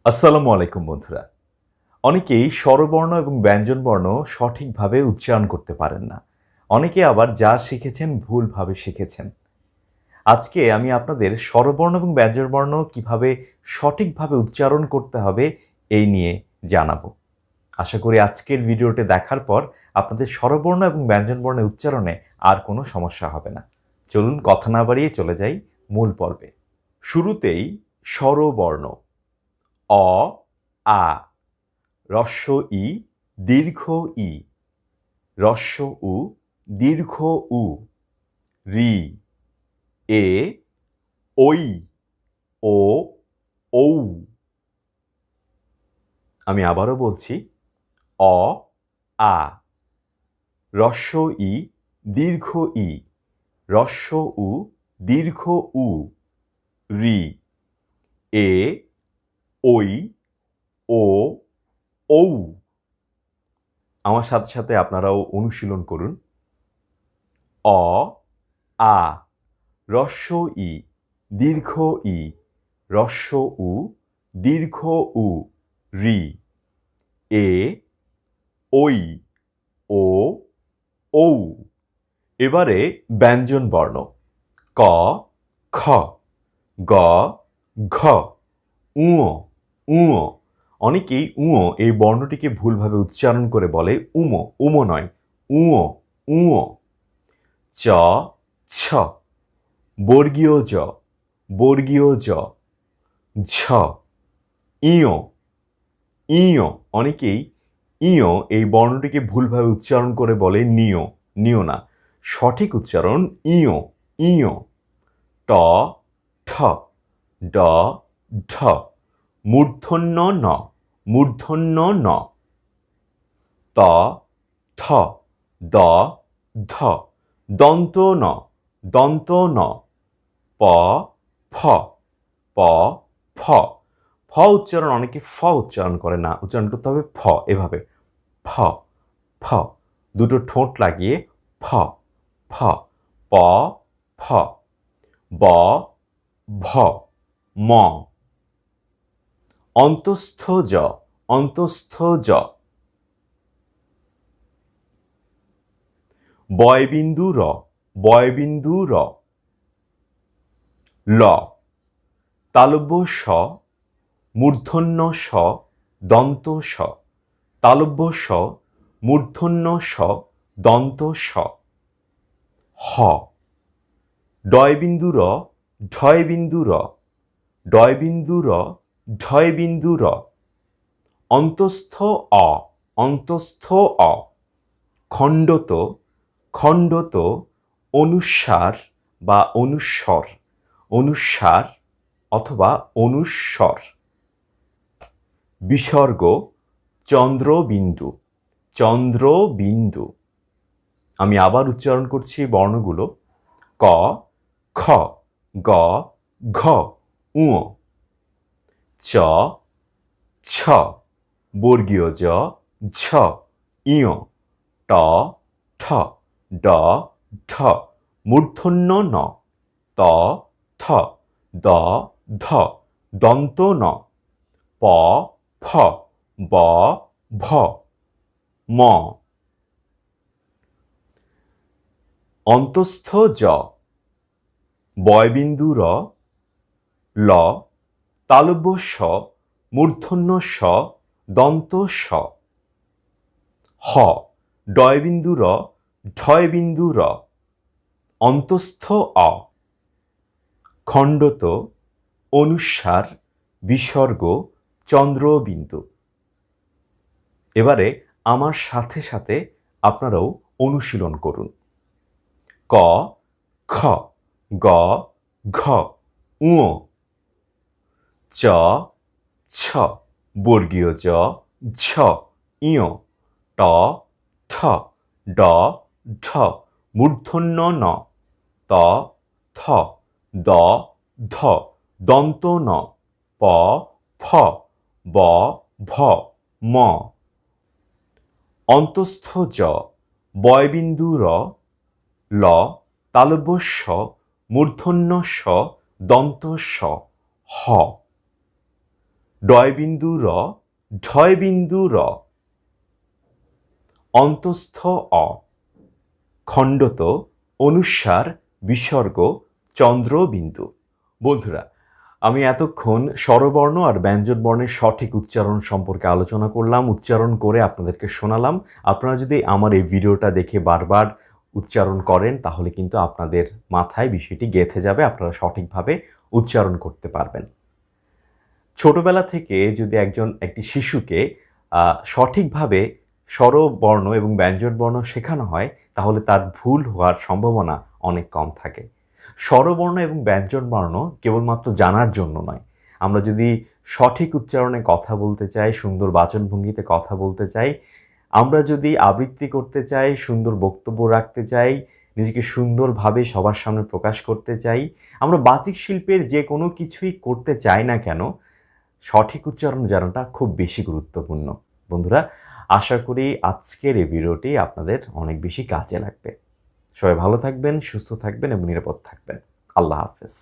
আসসালামু আলাইকুম বন্ধুরা। অনেকেই স্বরবর্ণ এবং ব্যঞ্জনবর্ণ সঠিকভাবে উচ্চারণ করতে পারেন না। অনেকে আবার যা শিখেছেন ভুলভাবে শিখেছেন। আজকে আমি আপনাদের স্বরবর্ণ এবং ব্যঞ্জনবর্ণ কিভাবে সঠিকভাবে উচ্চারণ করতে হবে এই নিয়ে জানাবো। আশা করি আজকের ভিডিওটি দেখার পর আপনাদের স্বরবর্ণ এবং ব্যঞ্জনবর্ণের উচ্চারণে আর কোনো সমস্যা হবে না। চলুন কথা না বাড়িয়ে চলে যাই মূল পর্বে। শুরুতেই স্বরবর্ণ অ, আ, হ্রস্ব ই, দীর্ঘ ই, হ্রস্ব উ, দীর্ঘ উ, রি, এ, ঐ, ও, ঔ। আমি আবারও বলছি অ, আ, হ্রস্ব ই, দীর্ঘ ই, হ্রস্ব উ, দীর্ঘ উ, রি, এ, ঐ, ও, ঔ। আমার সাথে সাথে আপনারাও অনুশীলন করুন। অ, আ, হ্রস্ব ই, দীর্ঘ ই, হ্রস্ব উ, দীর্ঘ উ, রি, এ, ঐ, ও, ঔ। এবারে ব্যঞ্জন বর্ণ ক, খ, গ, ঘ, ঙ, ঙ। অনেকেই ঙ এই বর্ণটিকে ভুলভাবে উচ্চারণ করে বলে উম, উম নয়, ঙ, ঙ। চ, ছ, বর্গীয় জ, বর্গীয় জ, ঝ, ইয়, ইয়। অনেকেই ইয় এই বর্ণটিকে ভুলভাবে উচ্চারণ করে বলে নিয়, নিয় না। সঠিক উচ্চারণ ইয়, ইয়। ট, ঠ, ড, ঢ, মূর্ধন্য ন, মূর্ধন্য ন। ত, থ, দ, ধ, দন্ত ন, দন্ত ন। প, ফ, প, ফ। ফ উচ্চারণ অনেকে ফ উচ্চারণ করে না, উচ্চারণ করতে হবে ফ, এভাবে ফ, ফ। দুটো ঠোঁট লাগিয়ে ফ, ফ, প, ফ, ব, ভ, ম। অন্তস্থ জ, অন্তস্থ জ। বয়বিন্দু র, বয়বিন্দু র। ল, তালব্য স, মূর্ধন্য স, দন্ত স। তালব্য স, মূর্ধন্য স, দন্ত স। হ, ডয়বিন্দু র, ঢয়বিন্দু র, ডয়বিন্দু র, ঢয়বিন্দু র। অন্তস্থ অ, অন্তস্থ অ। খণ্ডত, খণ্ডত, অনুস্বার বা অনুস্বর, অনুস্বার অথবা অনুস্বর। বিসর্গ, চন্দ্রবিন্দু, চন্দ্রবিন্দু। আমি আবার উচ্চারণ করছি বর্ণগুলো ক, খ, গ, ঘ, ঙ। চ, ছ, বর্গীয় জ, ঝ, ইয়। ট, ঠ, ড, ঢ, মূর্ধন্য ন। ত, থ, দ, ধ, দন্ত ন। প, ফ, ব, ভ, ম। অন্তস্থ জ, বয়বিন্দু র, ল, তালব্য স, মূর্ধন্য স, দন্ত স। হ, ডয়বিন্দু র, ঢয়বিন্দু র। অন্তস্থ অ। খণ্ডত, অনুস্বার, বিসর্গ, চন্দ্রবিন্দু। এবারে আমার সাথে সাথে আপনারাও অনুশীলন করুন। ক, খ, গ, ঘ, ঙ। চ, ছ, বর্গীয় জ, ঝ, ইয়। ট, ঠ, ড, ঢ, মূর্ধন্য ন। ত, থ, দ, ধ, দন্ত ন। প, ফ, ব, ভ, ম। অন্তস্থ জ, বয়বিন্দু র, ল, তালব্য স, মূর্ধন্য স, দন্ত স। হ, ডয়বিন্দু র, ঢয়বিন্দু র, অন্তস্থ অ, খণ্ডত, অনুস্বার, বিসর্গ, চন্দ্রবিন্দু। বন্ধুরা, আমি এতক্ষণ স্বরবর্ণ আর ব্যঞ্জনবর্ণের সঠিক উচ্চারণ সম্পর্কে আলোচনা করলাম, উচ্চারণ করে আপনাদেরকে শোনালাম। আপনারা যদি আমার এই ভিডিওটা দেখে বারবার উচ্চারণ করেন তাহলে কিন্তু আপনাদের মাথায় বিষয়টি গেঁথে যাবে, আপনারা সঠিকভাবে উচ্চারণ করতে পারবেন। ছোটবেলা থেকে যদি একটি শিশুকে সঠিকভাবে স্বরবর্ণ এবং ব্যঞ্জনবর্ণ শেখানো হয় তাহলে তার ভুল হওয়ার সম্ভাবনা অনেক কম থাকে। স্বরবর্ণ এবং ব্যঞ্জনবর্ণ কেবলমাত্র জানার জন্য নয়, আমরা যদি সঠিক উচ্চারণে কথা বলতে চাই, সুন্দর বাচনভঙ্গিতে কথা বলতে চাই, আমরা যদি আবৃত্তি করতে চাই, সুন্দর বক্তব্য রাখতে চাই, নিজেকে সুন্দরভাবে সবার সামনে প্রকাশ করতে চাই, আমরা বাচিক শিল্পের যে কোনো কিছুই করতে চাই না কেন, সঠিক উচ্চারণ জানাটা খুব বেশি গুরুত্বপূর্ণ। বন্ধুরা, আশা করি আজকের এই ভিডিওটি আপনাদের অনেক বেশি কাজে লাগবে। সবাই ভালো থাকবেন, সুস্থ থাকবেন এবং নিরাপদ থাকবেন। আল্লাহ হাফেজ।